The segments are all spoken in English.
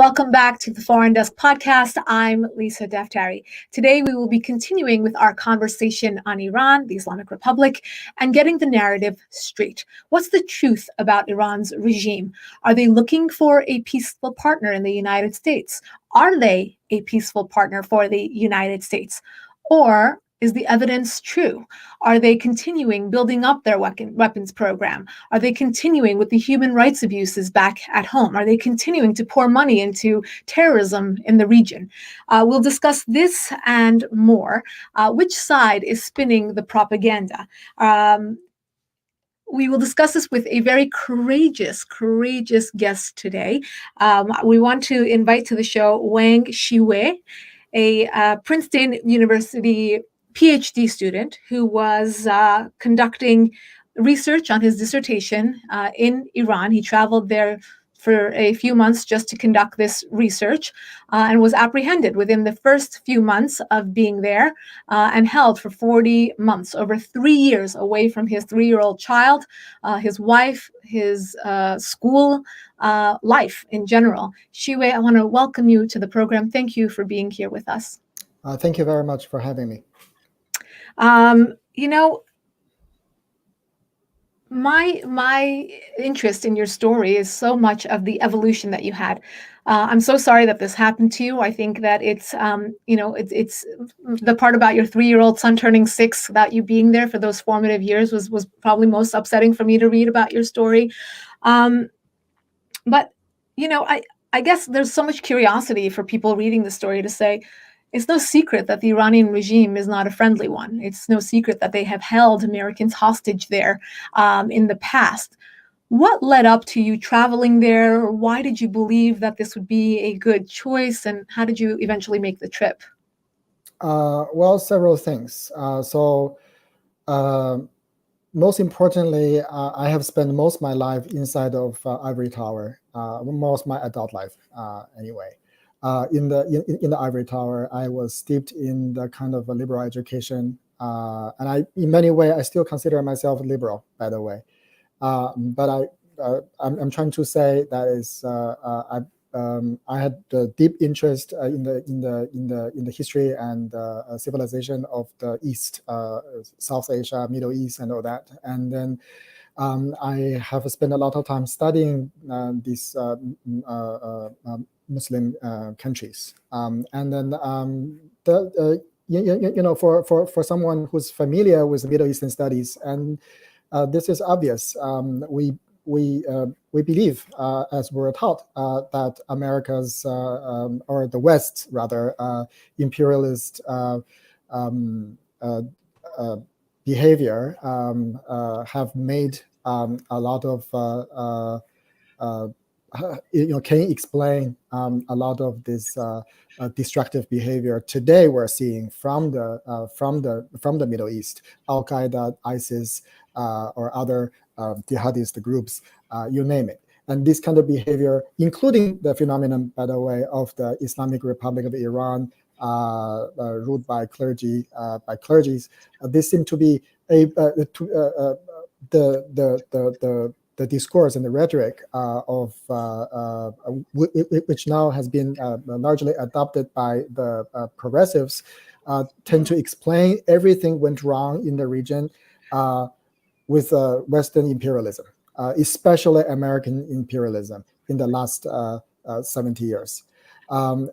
Welcome back to the Foreign Desk Podcast. I'm Lisa Daftari. Today we will be continuing with our conversation on Iran, the Islamic Republic, and getting the narrative straight. What's the truth about Iran's regime? Are they looking for a peaceful partner in the United States? Are they a peaceful partner for the United States? Or is the evidence true? Are they continuing building up their weapons program? Are they continuing with the human rights abuses back at home? Are they continuing to pour money into terrorism in the region? We'll discuss this and more. Which side is spinning the propaganda? We will discuss this with a very courageous guest today. We want to invite to the show Wang Xiyue, a Princeton University PhD student who was conducting research on his dissertation in Iran. He traveled there for a few months just to conduct this research and was apprehended within the first few months of being there and held for 40 months, over 3 years away from his 3-year-old child, his wife, his school life in general. Xiyue, I want to welcome you to the program. Thank you for being here with us. Thank you very much for having me. My interest in your story is so much of the evolution that you had. I'm so sorry that this happened to you. I think that it's the part about your 3-year-old son turning 6, without you being there for those formative years was probably most upsetting for me to read about your story. But I guess there's so much curiosity for people reading the story to say, it's no secret that the Iranian regime is not a friendly one. It's no secret that they have held Americans hostage there in the past. What led up to you traveling there? Why did you believe that this would be a good choice? And how did you eventually make the trip? Well, several things. Most importantly, I have spent most of my life inside of Ivory Tower, most of my adult life anyway. In the Ivory Tower, I was steeped in the kind of a liberal education, and in many ways, I still consider myself liberal, by the way. But I'm trying to say that is I had a deep interest in the history and civilization of the East, South Asia, Middle East, and all that, and then. I have spent a lot of time studying these Muslim countries, and then for someone who's familiar with Middle Eastern studies, and this is obvious. We believe, as we're taught, that America's or the West rather imperialist behavior have made a lot of can explain a lot of this destructive behavior today we're seeing from the Middle East, Al Qaeda, ISIS, or other jihadist groups, you name it. And this kind of behavior, including the phenomenon, by the way, of the Islamic Republic of Iran, ruled by clergies, this seemed to be the discourse and the rhetoric of which now has been largely adopted by the progressives, tend to explain everything went wrong in the region with Western imperialism, especially American imperialism in the last 70 years. To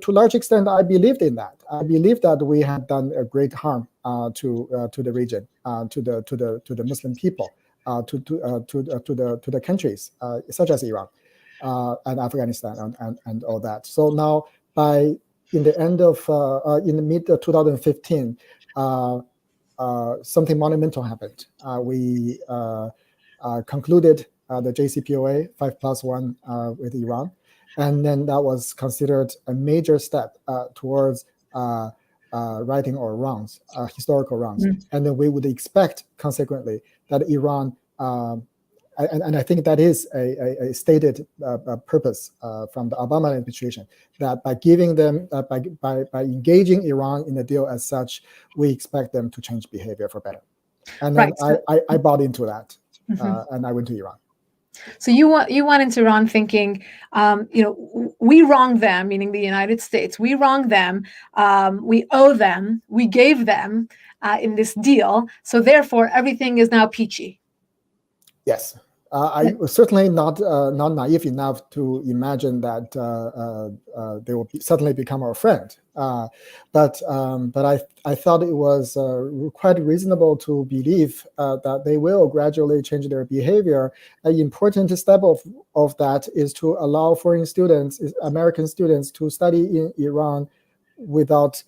a large extent, I believed in that. I believe that we had done a great harm to the region, to the Muslim people, to the countries such as Iran and Afghanistan and all that. So now, in the mid 2015, something monumental happened. We concluded the JCPOA 5+1 with Iran. And then that was considered a major step towards righting our wrongs, historical wrongs. And then we would expect, consequently, that Iran, and I think that is a stated purpose from the Obama administration, that by giving them, by engaging Iran in the deal as such, we expect them to change behavior for better. And then I bought into that, and I went to Iran. So you went into Iran thinking, we wronged them, meaning the United States. We wronged them. We owe them. We gave them in this deal. So therefore, everything is now peachy. Yes. I was certainly not naive enough to imagine that they will suddenly become our friend. But I thought it was quite reasonable to believe that they will gradually change their behavior. An important step of that is to allow foreign students, American students, to study in Iran without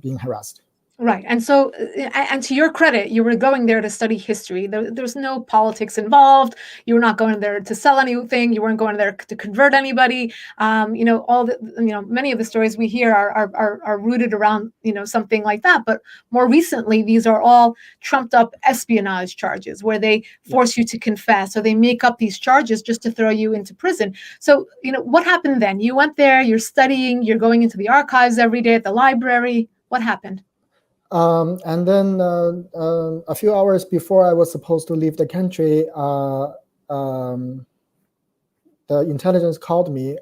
being harassed. Right. And so, and to your credit, you were going there to study history. There's no politics involved. You were not going there to sell anything. You weren't going there to convert anybody. Many of the stories we hear are rooted around, something like that. But more recently, these are all trumped up espionage charges where they force you to confess, or they make up these charges just to throw you into prison. So, what happened then? You went there, you're studying, you're going into the archives every day at the library. What happened? And then a few hours before I was supposed to leave the country, the intelligence called me,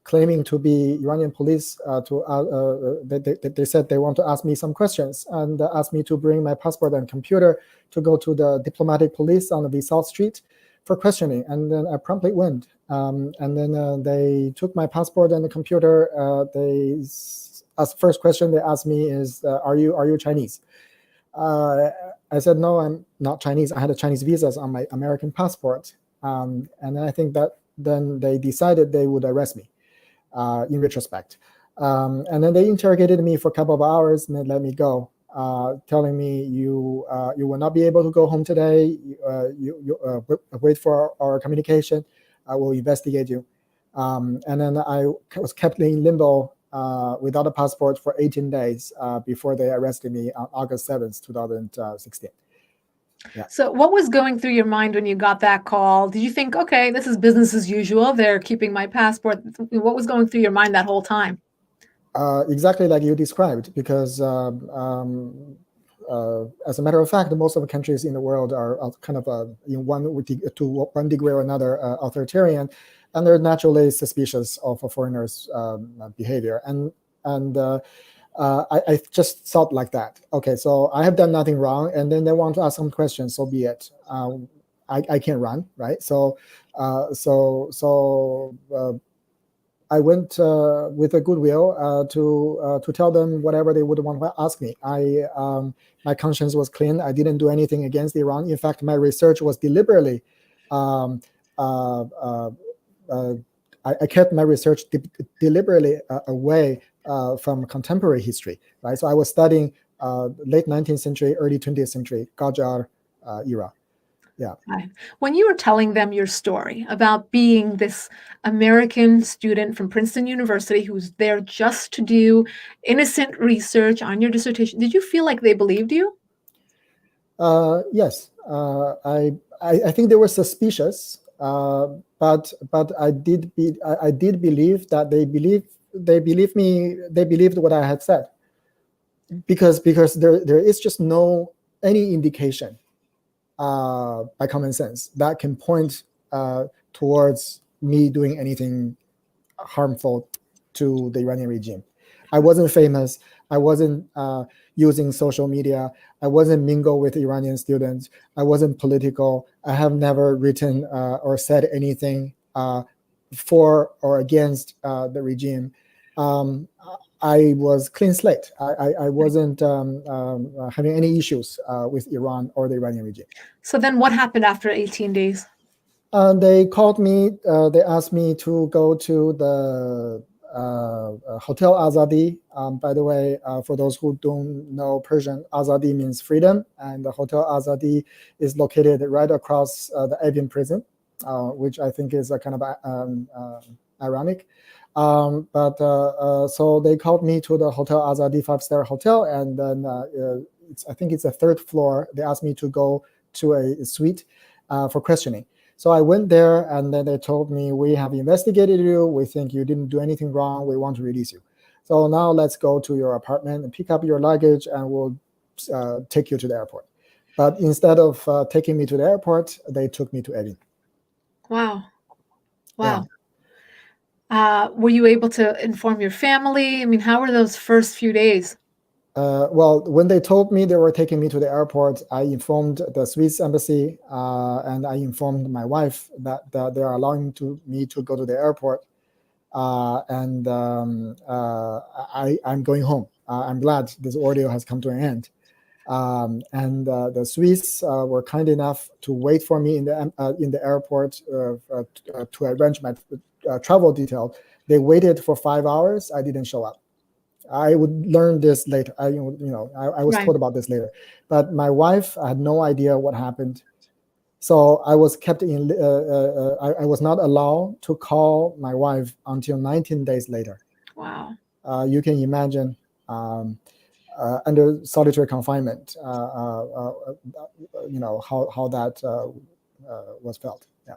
claiming to be Iranian police. They said they want to ask me some questions and asked me to bring my passport and computer to go to the diplomatic police on the South Street for questioning. And then I promptly went. And then they took my passport and the computer. As first question they asked me is, are you Chinese? I said, no, I'm not Chinese. I had a Chinese visas on my American passport. And then I think that then they decided they would arrest me in retrospect. And then they interrogated me for a couple of hours and then let me go, telling me you will not be able to go home today. You wait for our communication. I will investigate you. And then I was kept in limbo without a passport for 18 days before they arrested me on August 7th, 2016. Yeah. So what was going through your mind when you got that call? Did you think, okay, this is business as usual, they're keeping my passport? What was going through your mind that whole time? Exactly like you described, because as a matter of fact, most of the countries in the world are kind of to one degree or another authoritarian, and they're naturally suspicious of a foreigner's behavior. And I just thought like that. Okay, so I have done nothing wrong, and then they want to ask some questions. So be it. I can't run, right? So I went with a goodwill to tell them whatever they would want to ask me. My conscience was clean. I didn't do anything against Iran. In fact, my research was deliberately. I kept my research deliberately away from contemporary history, right? So I was studying late 19th century, early 20th century Qajar era. Yeah. When you were telling them your story about being this American student from Princeton University who's there just to do innocent research on your dissertation, did you feel like they believed you? Yes. I think they were suspicious, but I did believe that they believed me. They believed what I had said, because there is just no any indication by common sense that can point towards me doing anything harmful to the Iranian regime. I wasn't famous. I wasn't using social media. I wasn't mingle with Iranian students. I wasn't political. I have never written or said anything for or against the regime. I was clean slate. I wasn't having any issues with Iran or the Iranian regime. So then what happened after 18 days? They called me. They asked me to go to the Hotel Azadi. By the way, for those who don't know Persian, Azadi means freedom, and the Hotel Azadi is located right across the Evin prison, which I think is a kind of ironic. So they called me to the Hotel Azadi 5-star hotel, and then I think it's a third floor. They asked me to go to a suite for questioning. So I went there, and then they told me, we have investigated you. We think you didn't do anything wrong. We want to release you. So now let's go to your apartment and pick up your luggage, and we'll take you to the airport. But instead of taking me to the airport, they took me to Evin. Wow. Yeah. Wow. Were you able to inform your family? I mean, how were those first few days? Well, when they told me they were taking me to the airport, I informed the Swiss embassy, and I informed my wife that they are allowing me to go to the airport, and I'm going home. I'm glad this ordeal has come to an end. And the Swiss were kind enough to wait for me in the airport to arrange my travel detail. They waited for 5 hours. I didn't show up. I would learn this later. I was Right. told about this later, but my wife had no idea what happened. So I was kept in. I was not allowed to call my wife until 19 days later. Wow. You can imagine. Under solitary confinement, how that was felt. Yeah.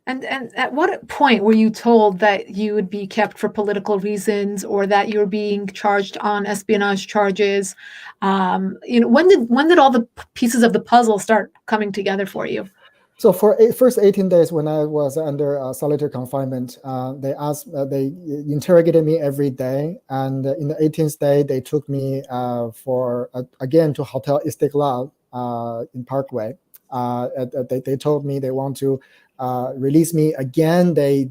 And at what point were you told that you would be kept for political reasons or that you're being charged on espionage charges? When did all the pieces of the puzzle start coming together for you? So for first 18 days when I was under solitary confinement, they interrogated me every day, and in the 18th day they took me again to Hotel Istiklal in Parkway. They told me they want to release me again. They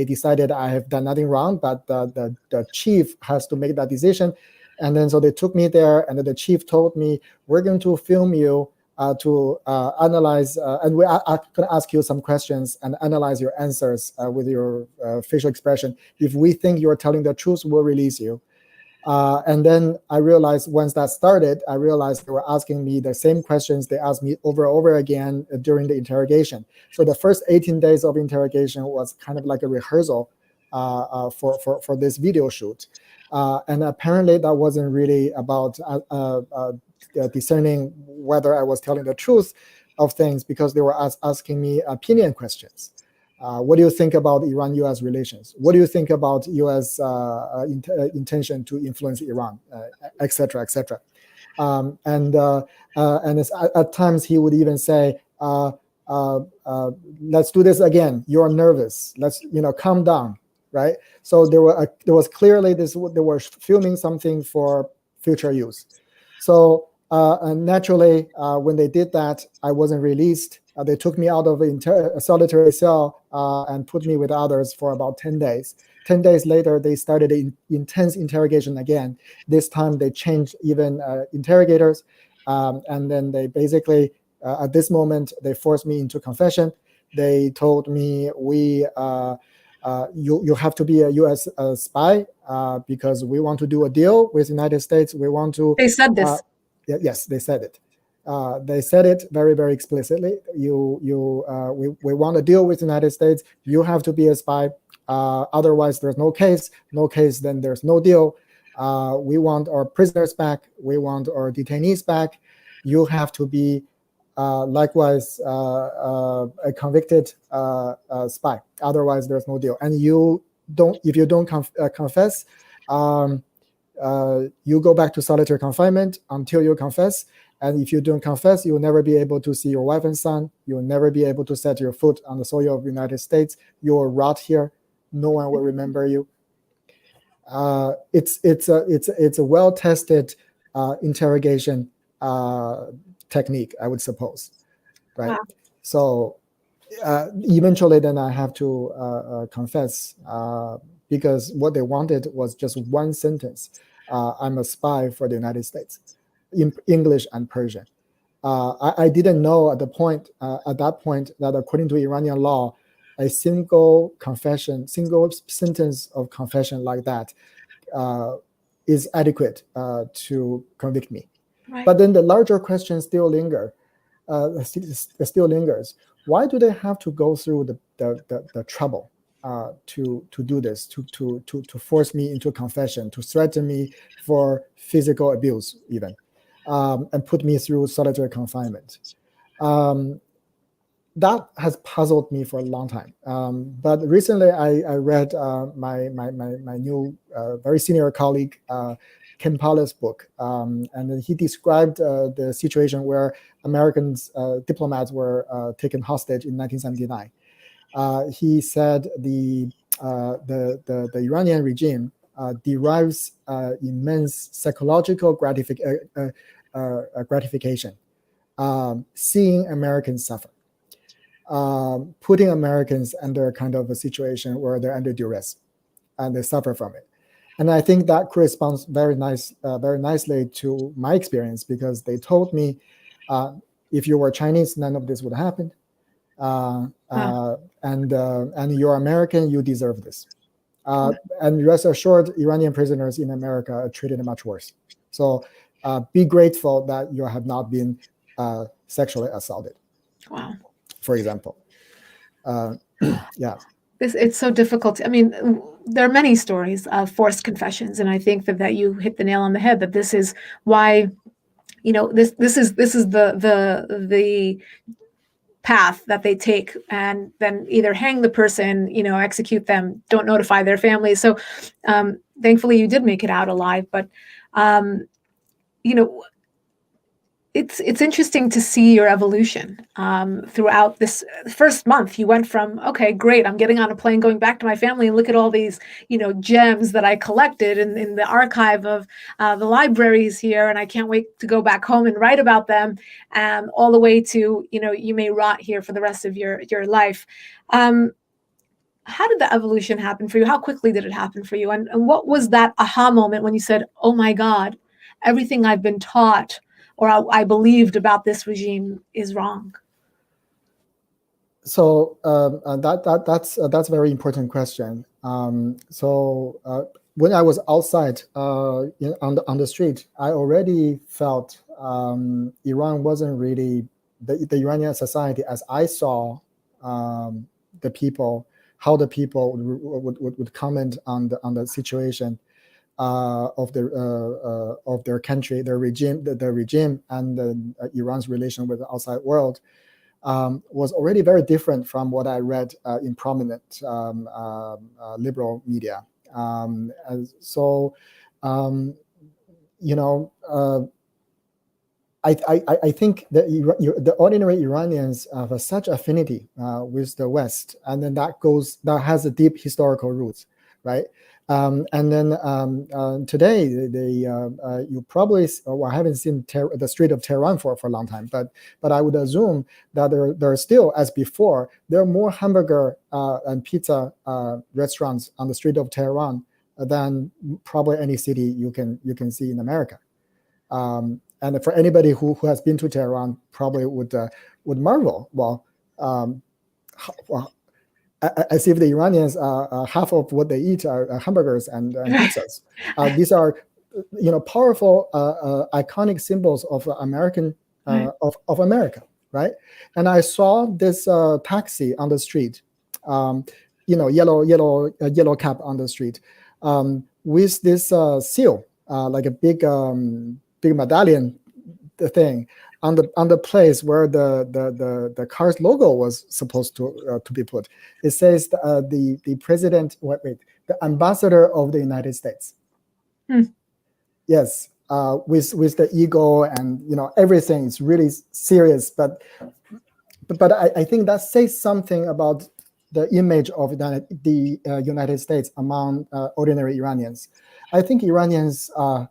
decided I have done nothing wrong, but the chief has to make that decision, and then so they took me there, and the chief told me, we're going to film you to analyze, and I'm going to ask you some questions and analyze your answers with your facial expression. If we think you're telling the truth, we'll release you. And then I realized once that started, I realized they were asking me the same questions they asked me over and over again during the interrogation. So the first 18 days of interrogation was kind of like a rehearsal for this video shoot. And apparently that wasn't really about discerning whether I was telling the truth of things, because they were asking me opinion questions. What do you think about Iran-U.S. relations? What do you think about U.S. Intention to influence Iran, et cetera, et cetera? And at times he would even say, let's do this again. You're nervous. Let's, calm down, right? So there was clearly they were filming something for future use. So naturally, when they did that, I wasn't released. They took me out of a solitary cell and put me with others for about 10 days. 10 days later, they started an intense interrogation again. This time, they changed even interrogators. And then they basically, at this moment, they forced me into confession. They told me, you have to be a U.S. Spy because we want to do a deal with the United States. We want to. They said this. Yes, they said it. They said it very, very explicitly. We want to deal with the United States. You have to be a spy. Otherwise, there's no case. No case, then there's no deal. We want our prisoners back. We want our detainees back. You have to be likewise a convicted spy. Otherwise, there's no deal. And if you don't confess, you go back to solitary confinement until you confess. And if you don't confess, you will never be able to see your wife and son. You will never be able to set your foot on the soil of the United States. You will rot here. No one will remember you. It's a well-tested interrogation technique, I would suppose, right? Wow. So eventually, then I have to confess because what they wanted was just one sentence. I'm a spy for the United States, in English and Persian. I didn't know at that point that according to Iranian law, a single sentence of confession like that is adequate to convict me. Right. But then the larger question still lingers. Why do they have to go through the trouble to do this, to force me into confession, to threaten me for physical abuse even, and put me through solitary confinement? That has puzzled me for a long time. But recently I read my new very senior colleague Ken Paul's book, and then he described the situation where American diplomats were taken hostage in 1979. He said the Iranian regime derives immense psychological gratification seeing Americans suffer, putting Americans under kind of a situation where they're under duress and they suffer from it. And I think that corresponds very nicely to my experience, because they told me, if you were Chinese, none of this would happen. And you're American, you deserve this. And rest assured, Iranian prisoners in America are treated much worse. So be grateful that you have not been sexually assaulted. Wow. For example. Yeah. It's so difficult. I mean, there are many stories of forced confessions, and I think that you hit the nail on the head, that this is why, this is the path that they take, and then either hang the person, execute them, don't notify their families. So thankfully you did make it out alive, but it's interesting to see your evolution throughout this first month. You went from, okay, great, I'm getting on a plane, going back to my family, and look at all these, gems that I collected in the archive of the libraries here, and I can't wait to go back home and write about them, all the way to, you may rot here for the rest of your life. How did the evolution happen for you? How quickly did it happen for you? And what was that aha moment when you said, oh my God, everything I've been taught or I believed about this regime is wrong? So that's a very important question. So when I was outside on the street, I already felt Iran wasn't really the Iranian society as I saw the people, how the people would comment on the situation of their country, their regime, and Iran's relation with the outside world was already very different from what I read in prominent liberal media. I think that the ordinary Iranians have such affinity with the West, and then that has a deep historical roots, right? And then today, you probably, I haven't seen the street of Tehran for a long time, but I would assume that there are still, as before, there are more hamburger and pizza restaurants on the street of Tehran than probably any city you can see in America. And for anybody who has been to Tehran, probably would marvel. Well, as if the Iranians half of what they eat are hamburgers and pizzas. These are, powerful, iconic symbols of American of America, right? And I saw this taxi on the street, yellow cap on the street, with this seal, like a big medallion thing on the place where the car's logo was supposed to be put. It says the president, the ambassador of the United States. Yes, with the ego and everything. It's really serious, but I think that says something about the image of the United States among ordinary Iranians. I think Iranians love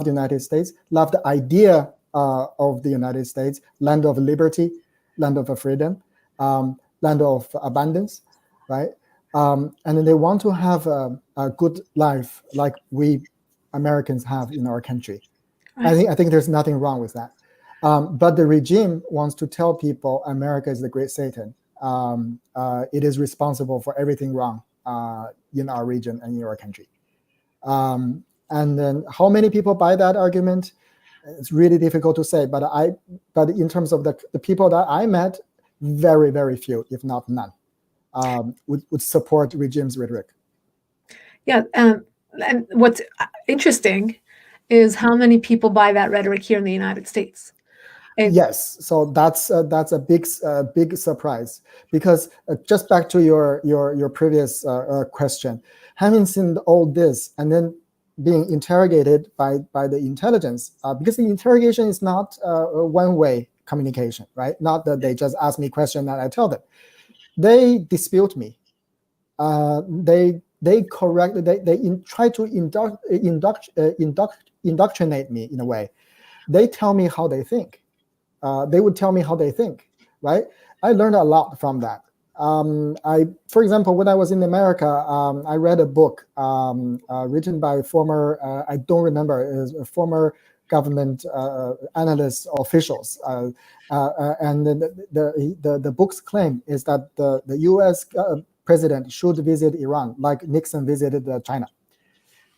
the United States, love the idea of the United States, land of liberty, land of freedom, land of abundance, right? And then they want to have a good life like we Americans have in our country. Right. I think there's nothing wrong with that. But the regime wants to tell people America is the great Satan. It is responsible for everything wrong in our region and in our country. And then how many people buy that argument? It's really difficult to say, but in terms of the people that I met, very, very few, if not none, would support regime's rhetoric. Yeah, and what's interesting is how many people buy that rhetoric here in the United States. Yes, so that's a big surprise, because just back to your previous question, having seen all this and then being interrogated by the intelligence, because the interrogation is not a one-way communication, right? Not that they just ask me a question and I tell them. they dispute me. They try to indoctrinate me in a way. They tell me how they think. They would tell me how they think, right? I learned a lot from that. For example, when I was in America, I read a book written by former, I don't remember, it was a former government analysts or officials. And the book's claim is that the US president should visit Iran like Nixon visited China.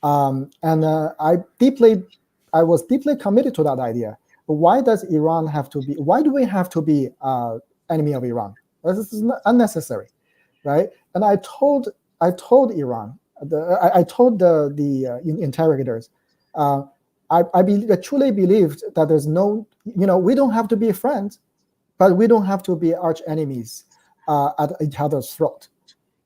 And I was deeply committed to that idea. Why does Iran have to be? Why do we have to be enemy of Iran? This is unnecessary, right? And I told Iran, I told the interrogators, I truly believed that there's no, we don't have to be friends, but we don't have to be arch enemies at each other's throat.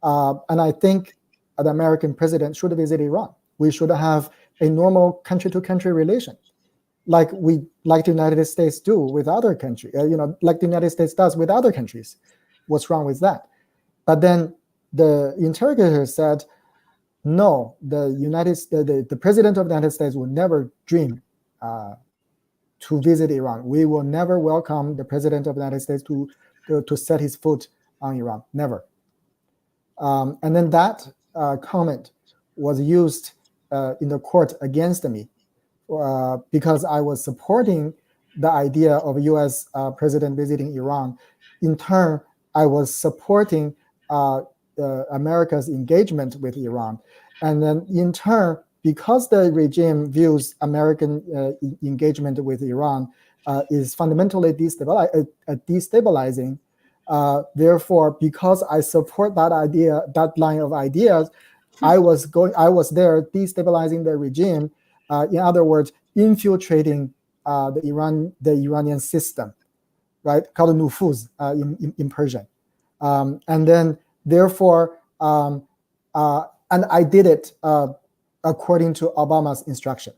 And I think the American president should visit Iran. We should have a normal country-to-country relation, like the United States do with other countries. Like the United States does with other countries. What's wrong with that? But then the interrogator said, no, the president of the United States would never dream to visit Iran. We will never welcome the president of the United States to set his foot on Iran. Never. And then that comment was used in the court against me because I was supporting the idea of a U.S. President visiting Iran. In turn, I was supporting America's engagement with Iran. And then in turn, because the regime views American engagement with Iran is fundamentally destabilizing, therefore, because I support that idea, that line of ideas, I was there destabilizing the regime. In other words, infiltrating the Iranian system, right? Called nufuz in Persian. And then, therefore, and I did it according to Obama's instruction.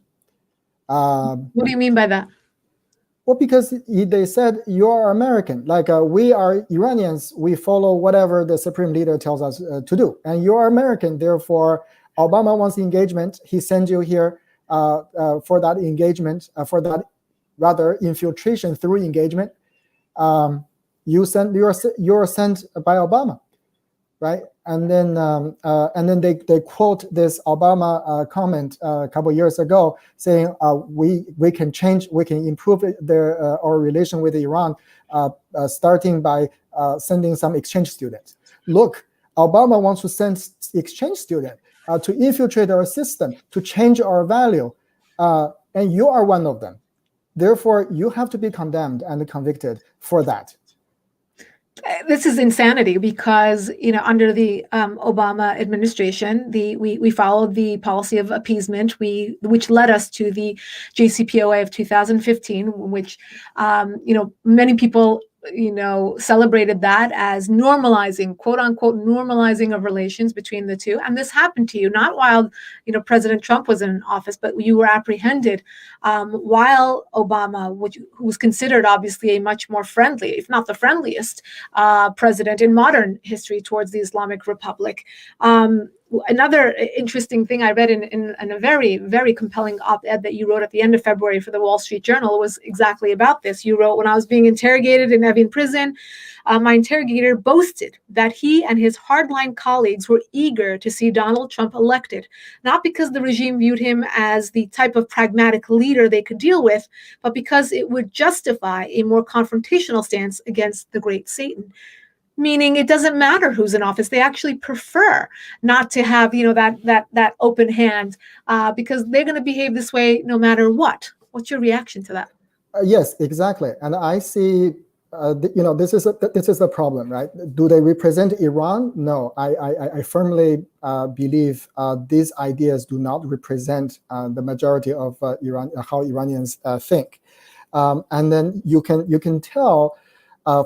What do you mean by that? Well, because they said you are American, like we are Iranians, we follow whatever the supreme leader tells us to do, and you are American. Therefore, Obama wants engagement. He sends you here for that engagement, for that rather infiltration through engagement. You're sent by Obama, right? And then they quote this Obama comment a couple years ago, saying we can improve our relation with Iran, starting by sending some exchange students. Look, Obama wants to send exchange students to infiltrate our system, to change our value, and you are one of them. Therefore, you have to be condemned and convicted for that. This is insanity because, under the Obama administration, we followed the policy of appeasement, which led us to the JCPOA of 2015, which, many people, celebrated that as normalizing, quote unquote, normalizing of relations between the two. And this happened to you, not while, President Trump was in office, but you were apprehended while Obama, who was considered obviously a much more friendly, if not the friendliest president in modern history towards the Islamic Republic. Another interesting thing I read in a very, very compelling op-ed that you wrote at the end of February for the Wall Street Journal was exactly about this. You wrote, when I was being interrogated in Evin prison, my interrogator boasted that he and his hardline colleagues were eager to see Donald Trump elected, not because the regime viewed him as the type of pragmatic leader they could deal with, but because it would justify a more confrontational stance against the great Satan. Meaning it doesn't matter who's in office. They actually prefer not to have, that open hand because they're going to behave this way no matter what. What's your reaction to that? Yes, exactly. And I see, this is the problem, right? Do they represent Iran? No, I firmly believe these ideas do not represent the majority of Iran, how Iranians think. And then you can tell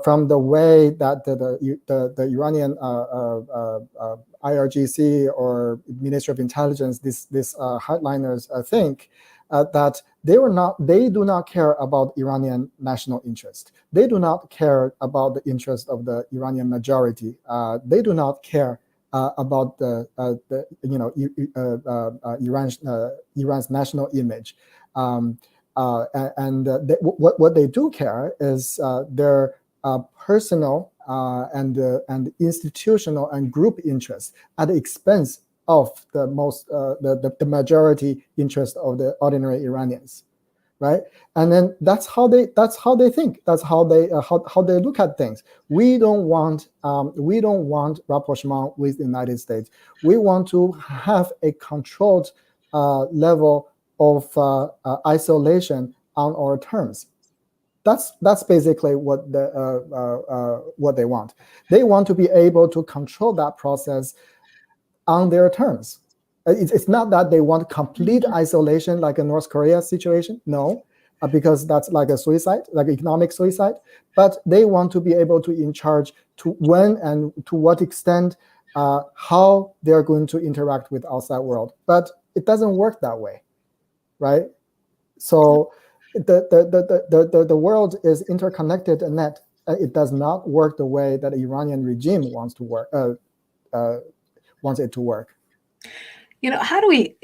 from the way that the Iranian IRGC or Ministry of Intelligence, these hardliners think that They do not care about Iranian national interest. They do not care about the interest of the Iranian majority. They do not care about Iran's national image. What they do care is their personal and institutional and group interests at the expense of the majority interest of the ordinary Iranians, right? And then that's how they think. That's how they look at things. We don't want rapprochement with the United States. We want to have a controlled level of isolation on our terms. That's basically what they want. They want to be able to control that process on their terms. It's not that they want complete isolation like a North Korea situation. No, because that's like a suicide, like economic suicide. But they want to be able to in charge to when and to what extent, how they're going to interact with outside world. But it doesn't work that way, right? So the world is interconnected and net. It does not work the way that the Iranian regime wants to work. Wants it to work. How do we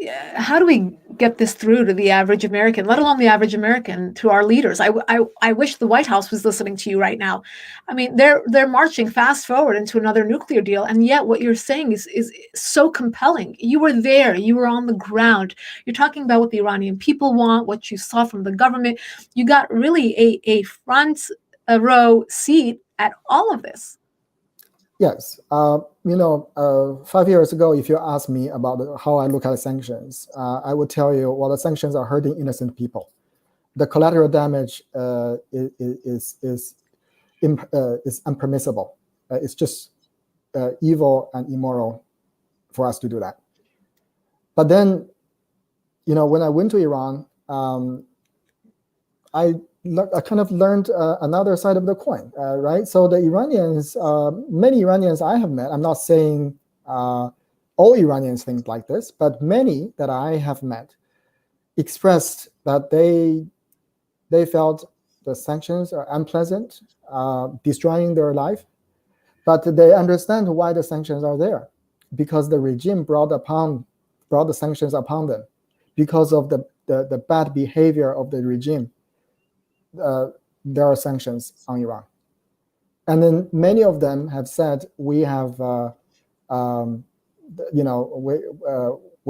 get this through to the average American, let alone the average American, to our leaders? I wish the White House was listening to you right now. I mean, they're marching fast forward into another nuclear deal, and yet what you're saying is so compelling. You were there, you were on the ground. You're talking about what the Iranian people want, what you saw from the government. You got really a front row seat at all of this. Yes. 5 years ago, if you asked me about how I look at sanctions, I would tell you, well, the sanctions are hurting innocent people. The collateral damage is unpermissible. It's just evil and immoral for us to do that. But then, when I went to Iran, I kind of learned another side of the coin, right? So the Iranians, many Iranians I have met, I'm not saying all Iranians think like this, but many that I have met expressed that they felt the sanctions are unpleasant, destroying their life, but they understand why the sanctions are there, because the regime brought the sanctions upon them, because of the bad behavior of the regime. There are sanctions on Iran, and then many of them have said we have, we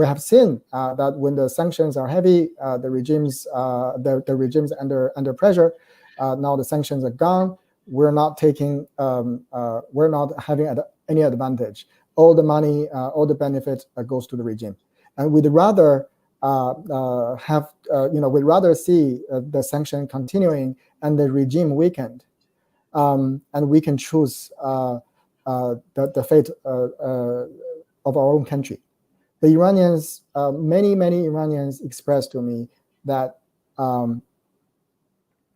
have seen that when the sanctions are heavy, the regimes under pressure. Now the sanctions are gone. We're not having any advantage. All the money, all the benefit goes to the regime, and we'd rather. We'd rather see the sanction continuing and the regime weakened, and we can choose the fate of our own country. The Iranians, many Iranians expressed to me that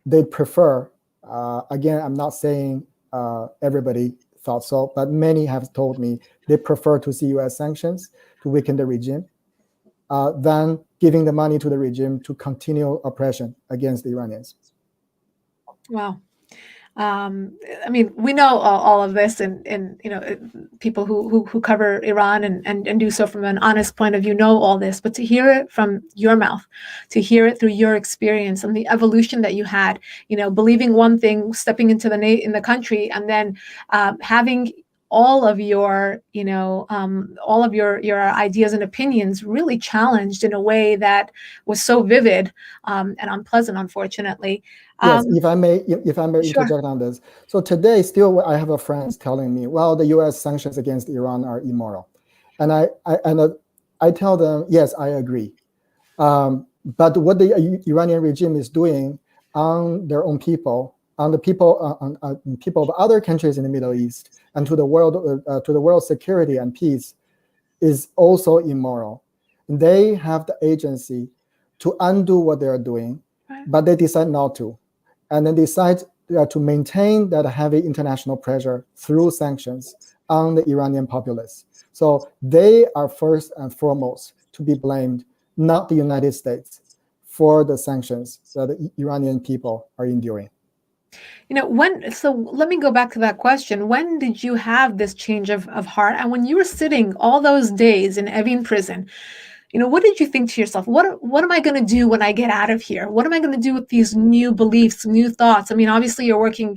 they prefer. Again, I'm not saying everybody thought so, but many have told me they prefer to see U.S. sanctions to weaken the regime. Than giving the money to the regime to continue oppression against the Iranians. Wow. I mean, we know all of this, and people who cover Iran and do so from an honest point of view know all this. But to hear it from your mouth, to hear it through your experience and the evolution that you had, believing one thing, stepping into in the country, and then having all of your ideas and opinions really challenged in a way that was so vivid and unpleasant, unfortunately. Yes, if I may interject on this. So today, still, I have friends telling me, well, the U.S. sanctions against Iran are immoral, and I tell them, yes, I agree. But what the Iranian regime is doing on their own people, on the people, on people of other countries in the Middle East, and to the world's security and peace, is also immoral. They have the agency to undo what they are doing, but they decide not to. And then decide to maintain that heavy international pressure through sanctions on the Iranian populace. So they are first and foremost to be blamed, not the United States, for the sanctions that the Iranian people are enduring. So let me go back to that question. When did you have this change of heart? And when you were sitting all those days in Evin prison, what did you think to yourself? What am I going to do when I get out of here? What am I going to do with these new beliefs, new thoughts? I mean, obviously you're working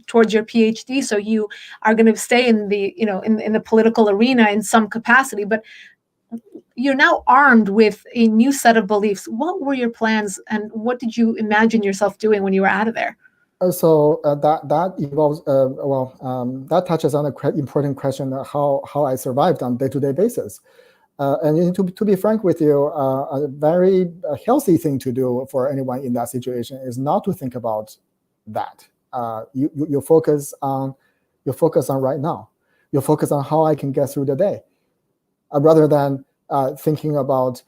towards your PhD, so you are going to stay in the, in the political arena in some capacity, but you're now armed with a new set of beliefs. What were your plans, and what did you imagine yourself doing when you were out of there? So that involves that touches on an important question: how I survived on day-to-day basis. And to be frank with you, a very healthy thing to do for anyone in that situation is not to think about that. You focus on right now. You focus on how I can get through the day, rather than thinking about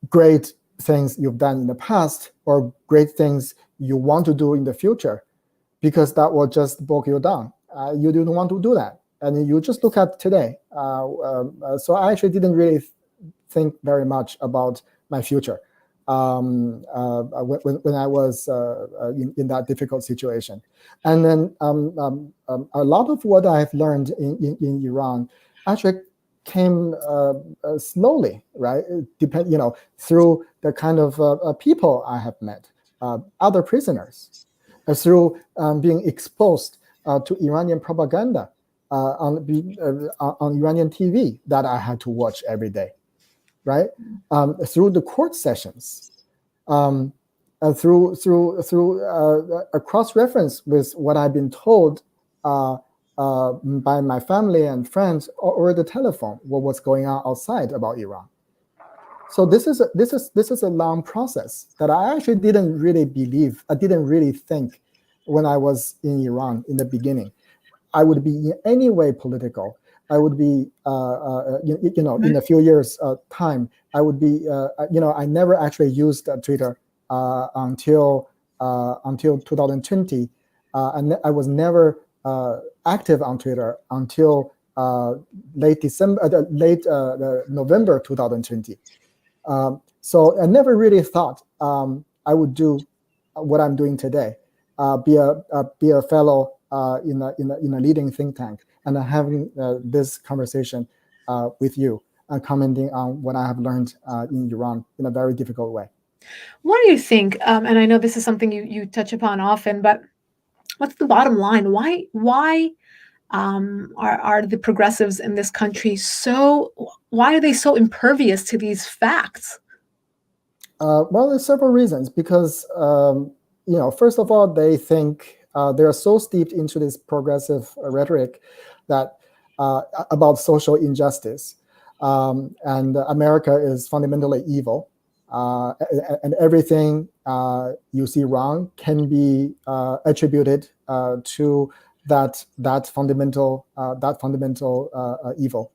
great things you've done in the past or great things you want to do in the future, because that will just bog you down. You don't want to do that, and you just look at today. So I actually didn't really think very much about my future when I was in that difficult situation. And then a lot of what I've learned in Iran actually came slowly, right? Through the kind of people I have met, other prisoners, through being exposed to Iranian propaganda on Iranian TV that I had to watch every day, right? Through the court sessions, through a cross-reference with what I've been told by my family and friends over the telephone, what was going on outside about Iran. So this is a long process that I actually didn't really believe. I didn't really think when I was in Iran in the beginning I would be in any way political. I would be, in a few years' time, I would be, I never actually used Twitter until 2020, and I was never active on Twitter until late November 2020. So I never really thought I would do what I'm doing today, be a fellow in a leading think tank, and having this conversation with you, commenting on what I have learned in Iran in a very difficult way. What do you think? And I know this is something you touch upon often, but what's the bottom line? Why are the progressives in this country why are they so impervious to these facts? Well, there's several reasons. Because first of all, they think they are so steeped into this progressive rhetoric that about social injustice, and America is fundamentally evil, and everything you see wrong can be attributed to that fundamental evil,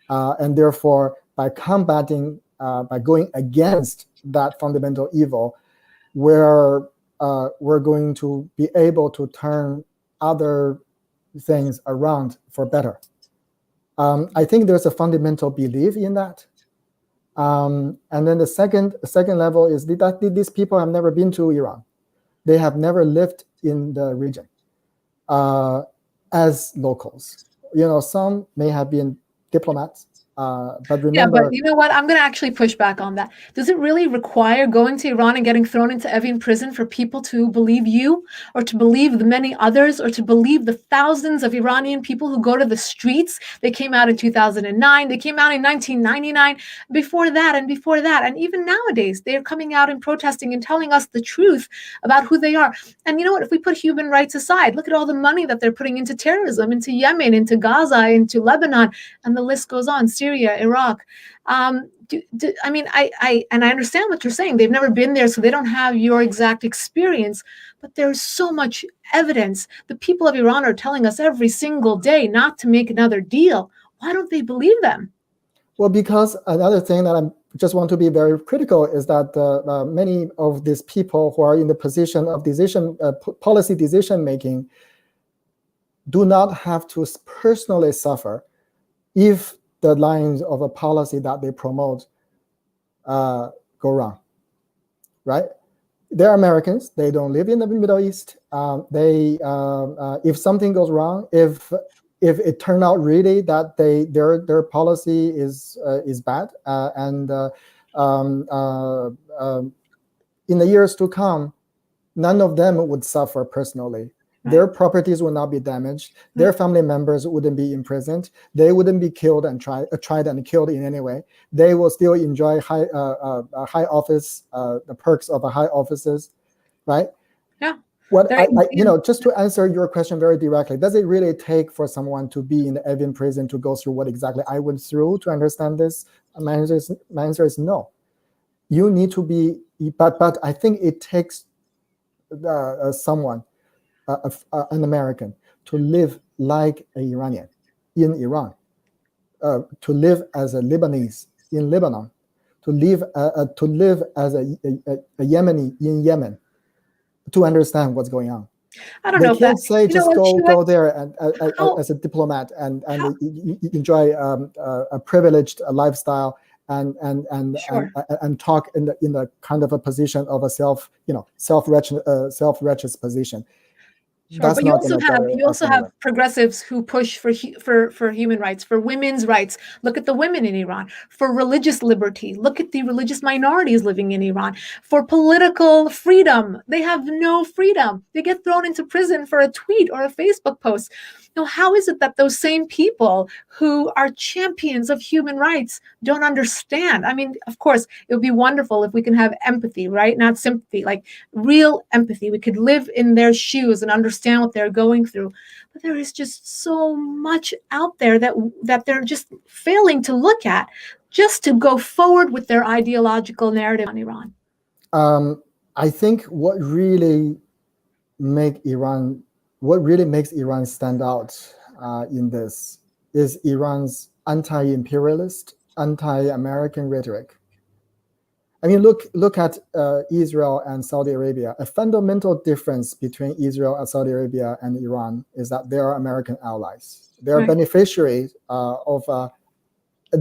and therefore by going against that fundamental evil, we're going to be able to turn other things around for better. I think there's a fundamental belief in that. And then the second level is that these people have never been to Iran. They have never lived in the region as locals. Some may have been diplomats. But remember, yeah, but you know what? I'm going to actually push back on that. Does it really require going to Iran and getting thrown into Evin prison for people to believe you, or to believe the many others, or to believe the thousands of Iranian people who go to the streets? They came out in 2009. They came out in 1999. Before that, and even nowadays, they're coming out and protesting and telling us the truth about who they are. And you know what? If we put human rights aside, look at all the money that they're putting into terrorism, into Yemen, into Gaza, into Lebanon, and the list goes on. Syria, Iraq. I mean, I understand what you're saying. They've never been there, so they don't have your exact experience. But there's so much evidence. The people of Iran are telling us every single day not to make another deal. Why don't they believe them? Well, because another thing that I just want to be very critical is that many of these people who are in the position of policy decision making do not have to personally suffer if the lines of a policy that they promote go wrong. right? They're Americans. They don't live in the Middle East. If something goes wrong, if it turned out really that their policy is bad, and in the years to come, none of them would suffer personally. Their properties would not be damaged. Their family members wouldn't be imprisoned. They wouldn't be killed and tried and killed in any way. They will still enjoy high office, the perks of high offices, right? Yeah. What just to answer your question very directly, does it really take for someone to be in the Evin prison to go through what exactly I went through to understand this? My answer is no. You need to be, but I think it takes someone, an American, to live like an Iranian in Iran, to live as a Lebanese in Lebanon, to live as a Yemeni in Yemen, to understand what's going on. I don't know if can't say just go there and as a diplomat and enjoy a privileged lifestyle and talk in the kind of a position of a self-righteous position. Sure, but you also have progressives who push for human rights, for women's rights. Look at the women in Iran. For religious liberty, look at the religious minorities living in Iran. For political freedom, they have no freedom. They get thrown into prison for a tweet or a Facebook post. Now, how is it that those same people who are champions of human rights don't understand? I mean, of course, it would be wonderful if we can have empathy, right? Not sympathy, like real empathy. We could live in their shoes and understand what they're going through. But there is just so much out there that they're just failing to look at just to go forward with their ideological narrative on Iran. I think what really makes Iran stand out in this is Iran's anti-imperialist, anti-American rhetoric. I mean, look at Israel and Saudi Arabia. A fundamental difference between Israel and Saudi Arabia and Iran is that they are American allies. They are beneficiaries of the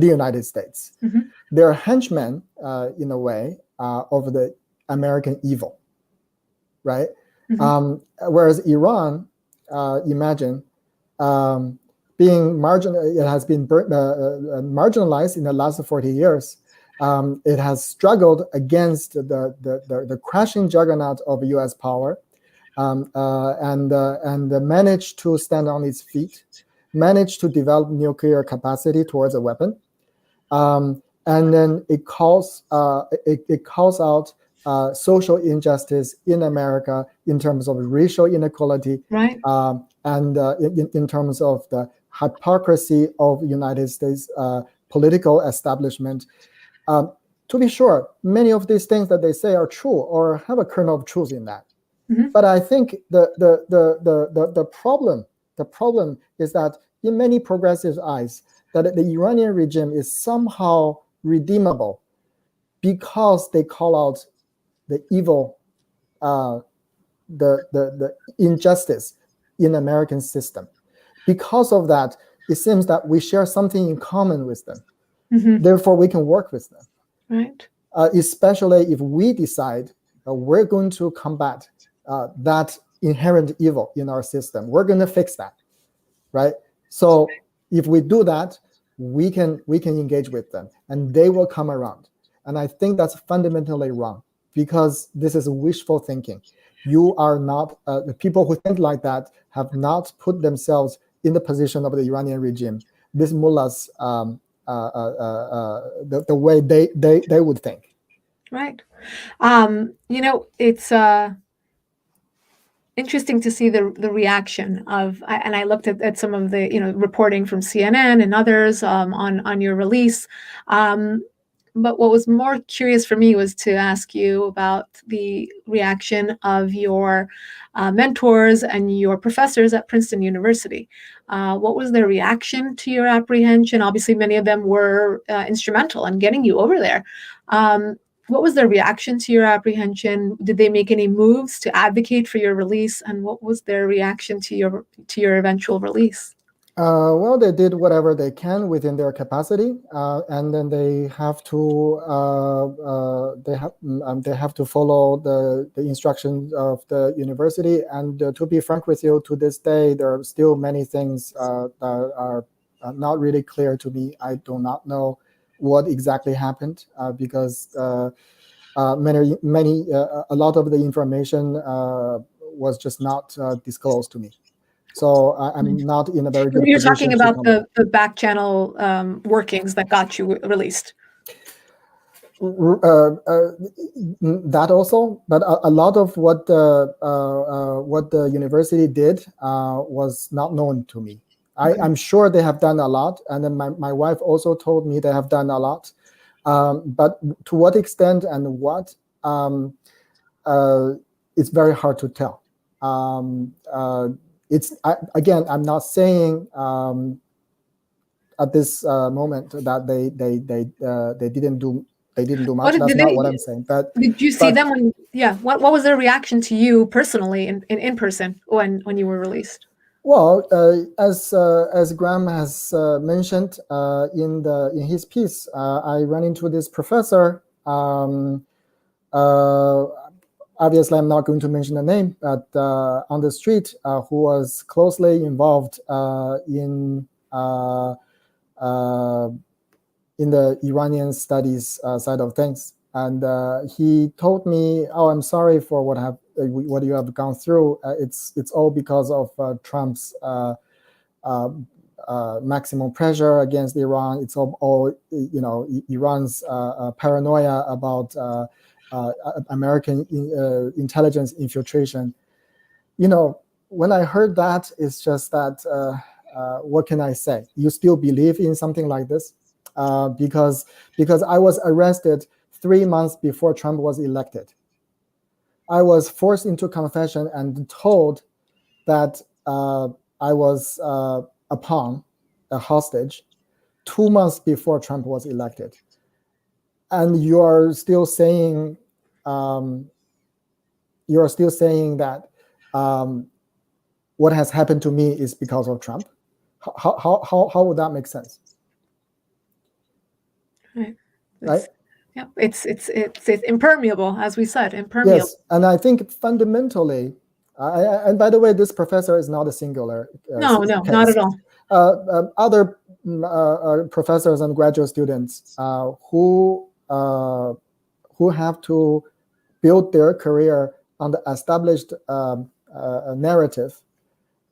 United States. Mm-hmm. They're henchmen, in a way, of the American evil, right? Mm-hmm. Whereas Iran, imagine, being it has been marginalized in the last 40 years. It has struggled against the crashing juggernaut of U.S. power, and managed to stand on its feet, managed to develop nuclear capacity towards a weapon, and then it calls out social injustice in America in terms of racial inequality, right? And in terms of the hypocrisy of the United States political establishment. To be sure, many of these things that they say are true or have a kernel of truth in that. Mm-hmm. But I think the problem is that in many progressive eyes, that the Iranian regime is somehow redeemable because they call out the evil, the injustice in the American system. Because of that, it seems that we share something in common with them. Mm-hmm. Therefore, we can work with them. Right. Especially if we decide we're going to combat that inherent evil in our system. We're going to fix that, right? So if we do that, we can engage with them, and they will come around. And I think that's fundamentally wrong, because this is wishful thinking. You are not the people who think like that have not put themselves in the position of the Iranian regime. These mullahs, the way they would think. Right. It's interesting to see the reaction of, and I looked at some of the reporting from CNN and others on your release. But what was more curious for me was to ask you about the reaction of your mentors and your professors at Princeton University. What was their reaction to your apprehension? Obviously, many of them were instrumental in getting you over there. What was their reaction to your apprehension? Did they make any moves to advocate for your release? And what was their reaction to your eventual release? Well, they did whatever they can within their capacity, and then they have to they have to follow the instructions of the university. And to be frank with you, to this day, there are still many things that are not really clear to me. I do not know what exactly happened because a lot of the information was just not disclosed to me. So I'm not in a very good You're position talking to about comment. the back channel workings that got you released. That also, but a lot of what the university did was not known to me. I'm sure they have done a lot, and then my wife also told me they have done a lot, but to what extent and what, it's very hard to tell. Again, I'm not saying at this moment that they didn't do much. That's not what I'm saying. But did you see them when? Yeah. What was their reaction to you personally in person when you were released? Well, as Graham has mentioned in his piece, I ran into this professor. Obviously, I'm not going to mention the name, but on the street, who was closely involved in the Iranian studies side of things. And he told me, "Oh, I'm sorry for what you have gone through. It's all because of Trump's maximum pressure against Iran. It's all Iran's paranoia about American intelligence infiltration." When I heard that, it's just that. What can I say? You still believe in something like this? Because I was arrested 3 months before Trump was elected. I was forced into confession and told that I was a pawn, a hostage, 2 months before Trump was elected. And you're still saying that what has happened to me is because of Trump. How would that make sense? Right? Yeah, it's impermeable, as we said, impermeable. Yes, and I think fundamentally, and by the way, this professor is not a singular No, case. not at all. Other professors and graduate students who have to build their career on the established narrative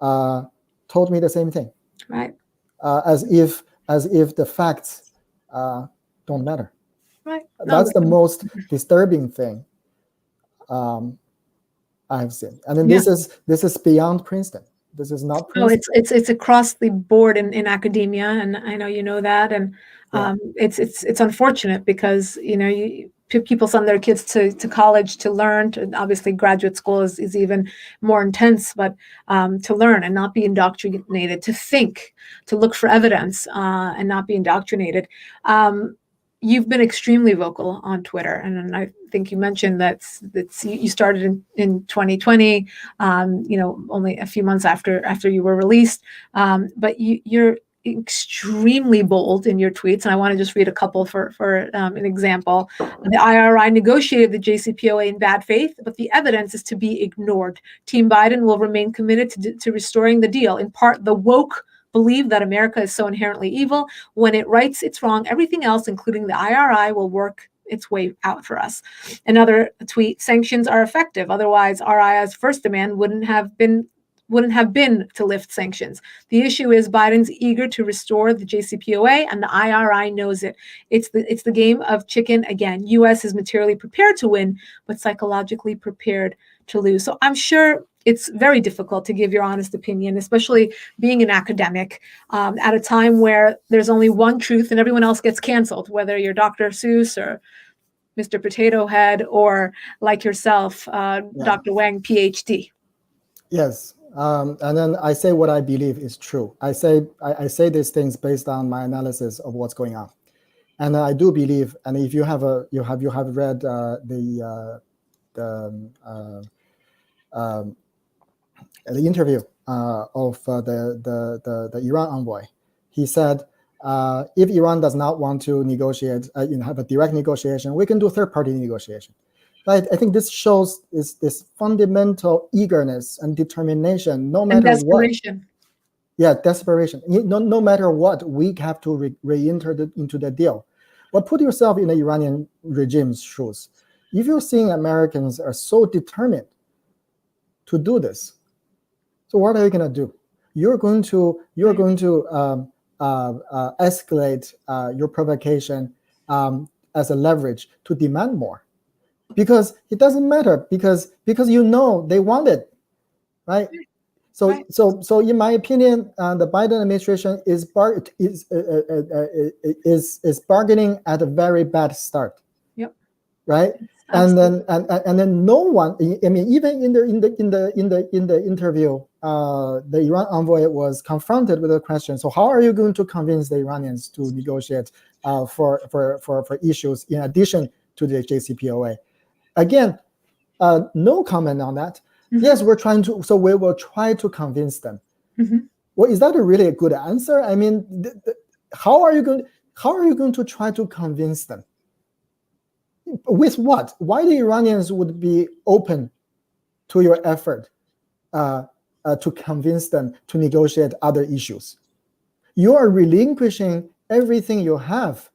told me the same thing. Right. As if the facts don't matter. Right. That's the most disturbing thing I have seen. And then this is beyond Princeton. This is not Princeton. No, it's across the board in academia, and I know you know that. And it's unfortunate because people send their kids to college to learn. Obviously, graduate school is even more intense, but to learn and not be indoctrinated, to think, to look for evidence, and not be indoctrinated. You've been extremely vocal on Twitter, and I think you mentioned that you started in 2020, only a few months after you were released. But you're extremely bold in your tweets, and I want to just read a couple for an example. The IRI negotiated the JCPOA in bad faith, but the evidence is to be ignored. Team Biden will remain committed to restoring the deal. In part, the woke believe that America is so inherently evil. When it rights its wrong, everything else, including the IRI, will work its way out for us. Another tweet: sanctions are effective. Otherwise, RI's first demand wouldn't have been to lift sanctions. The issue is Biden's eager to restore the JCPOA, and the IRI knows it. It's the game of chicken again. U.S. is materially prepared to win, but psychologically prepared to lose. So I'm sure it's very difficult to give your honest opinion, especially being an academic at a time where there's only one truth and everyone else gets canceled, whether you're Dr. Seuss or Mr. Potato Head or, like yourself, Dr. Wang, PhD. Yes. And then I say what I believe is true. I say these things based on my analysis of what's going on, and I do believe. And if you have read the interview the Iran envoy. He said, if Iran does not want to negotiate, have a direct negotiation, we can do third-party negotiation. But I think this shows this fundamental eagerness and determination, no matter what. Yeah, desperation. No matter what, we have to re-enter into the deal. But put yourself in the Iranian regime's shoes. If you're seeing Americans are so determined to do this, so what are you going to do? You're going to escalate your provocation as a leverage to demand more, because it doesn't matter, because they want it, right? So in my opinion, the Biden administration is bargaining at a very bad start. Yep. Right. Absolutely. And then no one. I mean, even in the interview, the Iran envoy was confronted with a question. So how are you going to convince the Iranians to negotiate for issues in addition to the JCPOA? Again, no comment on that. Mm-hmm. Yes, we will try to convince them. Mm-hmm. Well, is that really a good answer? I mean, how are you going to try to convince them? With what? Why the Iranians would be open to your effort to convince them to negotiate other issues? You are relinquishing everything you have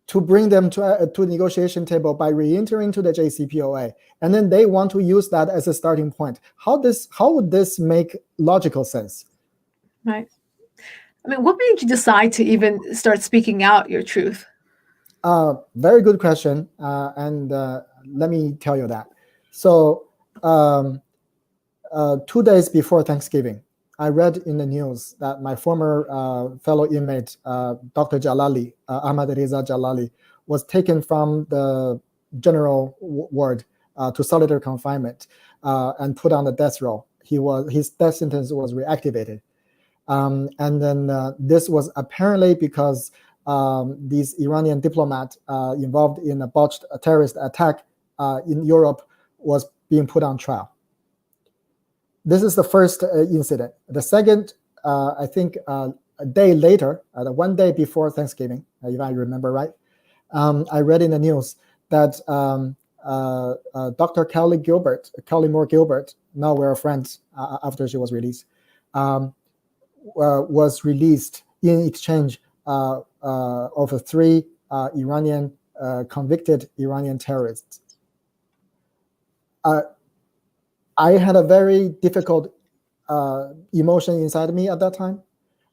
to bring them to a negotiation table by re-entering to the JCPOA, and then they want to use that as a starting point. How would this make logical sense? Right. I mean, what made you decide to even start speaking out your truth? Very good question, and let me tell you that. So 2 days before Thanksgiving, I read in the news that my former fellow inmate, Dr. Jalali, Ahmad Reza Jalali, was taken from the general ward to solitary confinement and put on the death row. His death sentence was reactivated. And then this was apparently because these Iranian diplomat involved in a botched terrorist attack in Europe was being put on trial. This is the first incident. The second, I think a day later, 1 day before Thanksgiving, if I remember right, I read in the news that Dr. Kelly Moore Gilbert, now we're friends after she was released, was released in exchange of 3 Iranian convicted Iranian terrorists. I had a very difficult emotion inside me at that time.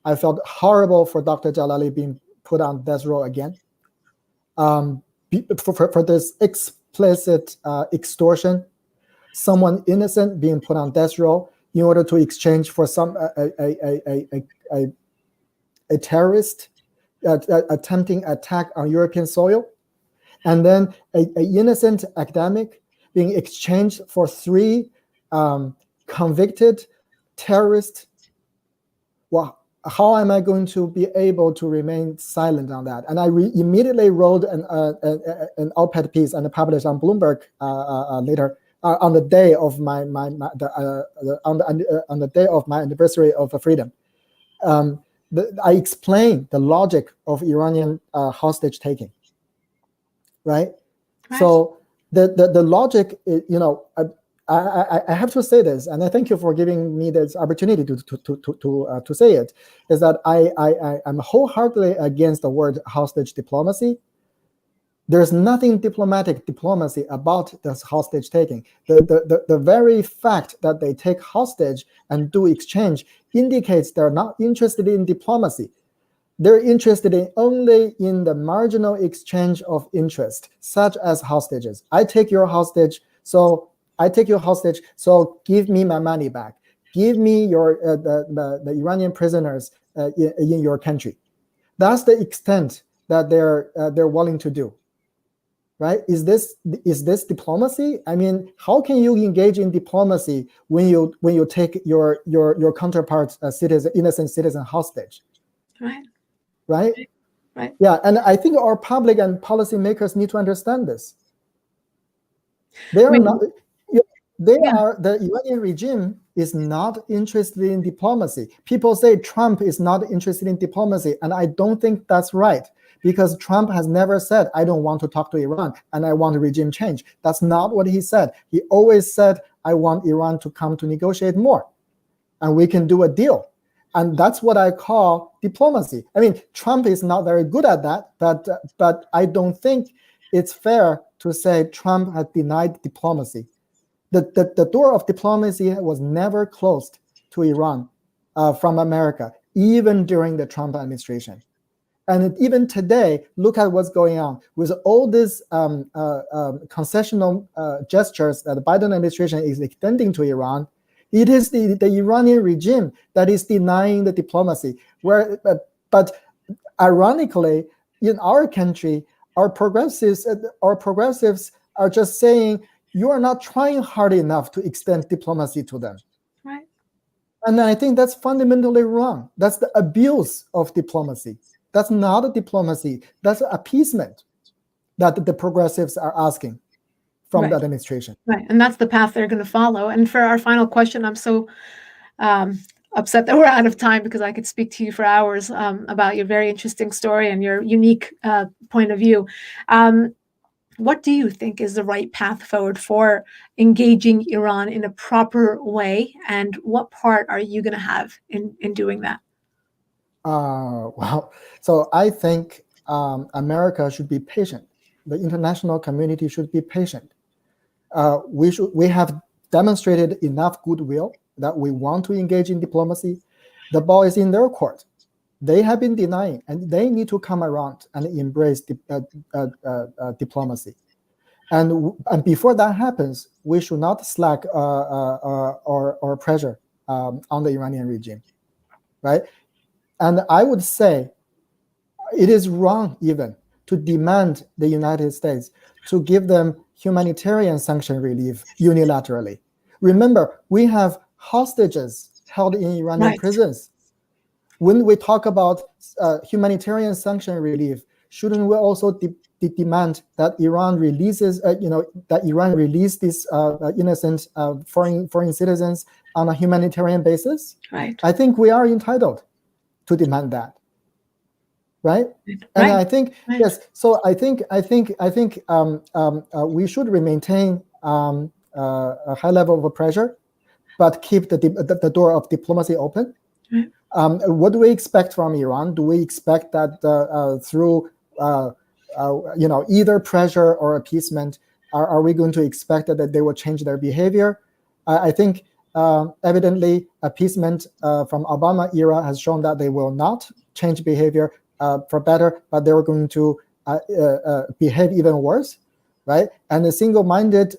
I felt horrible for Dr. Jalali being put on death row again for this explicit extortion. Someone innocent being put on death row in order to exchange for a terrorist attempting attack on European soil, and then a innocent academic being exchanged for 3 convicted terrorists. Well, how am I going to be able to remain silent on that? And I immediately wrote an op-ed piece and published on Bloomberg later on the day of on the day of my anniversary of freedom. I explained the logic of Iranian hostage taking. Right? So the logic, I have to say this, and I thank you for giving me this opportunity to say it, is that I'm wholeheartedly against the word hostage diplomacy. There's nothing diplomacy about this hostage taking. The very fact that they take hostage and do exchange indicates they're not interested in diplomacy. They're interested only in the marginal exchange of interest, such as hostages. I take your hostage, so give me my money back. Give me the Iranian prisoners in your country. That's the extent that they're willing to do. Right? Is this diplomacy? I mean, how can you engage in diplomacy when you take your counterpart's innocent citizen hostage? Right? Yeah, and I think our public and policymakers need to understand this. They are not. The Iranian regime is not interested in diplomacy. People say Trump is not interested in diplomacy, and I don't think that's right, because Trump has never said, I don't want to talk to Iran and I want a regime change. That's not what he said. He always said, I want Iran to come to negotiate more, and we can do a deal. And that's what I call diplomacy. I mean, Trump is not very good at that, but I don't think it's fair to say Trump had denied diplomacy. The door of diplomacy was never closed to Iran from America, even during the Trump administration. And even today, look at what's going on with all these concessional gestures that the Biden administration is extending to Iran. It is the Iranian regime that is denying the diplomacy. But ironically, in our country, our progressives are just saying, you are not trying hard enough to extend diplomacy to them. Right. And I think that's fundamentally wrong. That's the abuse of diplomacy. That's not a diplomacy. That's appeasement that the progressives are asking from the administration. Right. And that's the path they're going to follow. And for our final question, I'm so upset that we're out of time, because I could speak to you for hours about your very interesting story and your unique point of view. What do you think is the right path forward for engaging Iran in a proper way? And what part are you going to have in doing that? Well, so I think America should be patient. The international community should be patient. We have demonstrated enough goodwill that we want to engage in diplomacy. The ball is in their court. They have been denying, and they need to come around and embrace diplomacy. And before that happens, we should not slack or pressure on the Iranian regime, right? And I would say it is wrong even to demand the United States to give them humanitarian sanction relief unilaterally. Remember, we have hostages held in Iranian prisons. When we talk about humanitarian sanction relief, shouldn't we also demand that Iran releases, that Iran release these innocent foreign citizens on a humanitarian basis? Right. I think we are entitled to demand that, right? And I think yes. So I think we should maintain a high level of pressure, but keep the door of diplomacy open. What do we expect from Iran? Do we expect that through either pressure or appeasement, are we going to expect that they will change their behavior? I think evidently appeasement from Obama era has shown that they will not change behavior for better, but they're going to behave even worse, right? And the single-minded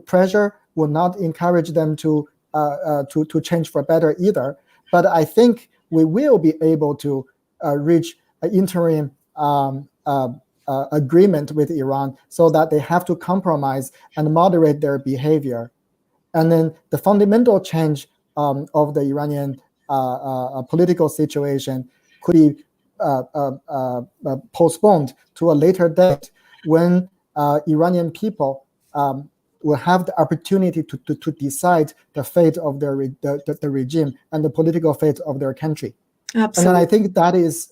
pressure will not encourage them to change for better either. But I think we will be able to reach an interim agreement with Iran, so that they have to compromise and moderate their behavior. And then the fundamental change of the Iranian political situation could be postponed to a later date, when Iranian people will have the opportunity to decide the fate of the regime and the political fate of their country. Absolutely. And then I think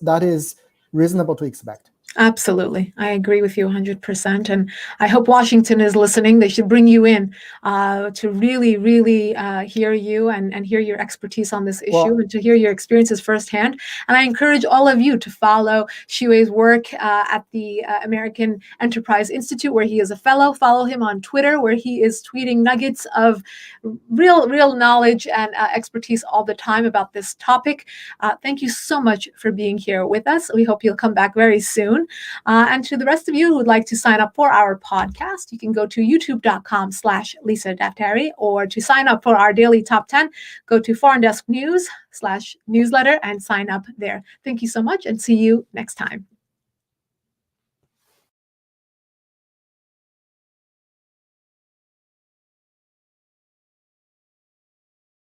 that is reasonable to expect. Absolutely. I agree with you 100%. And I hope Washington is listening. They should bring you in to really, really hear you and hear your expertise on this issue, and to hear your experiences firsthand. And I encourage all of you to follow Xiyue's work at the American Enterprise Institute, where he is a fellow. Follow him on Twitter, where he is tweeting nuggets of real knowledge and expertise all the time about this topic. Thank you so much for being here with us. We hope you'll come back very soon. And to the rest of you who would like to sign up for our podcast, you can go to youtube.com/Lisa Daftari, or to sign up for our daily top 10, go to Foreign Desk News /newsletter and sign up there. Thank you so much, and see you next time.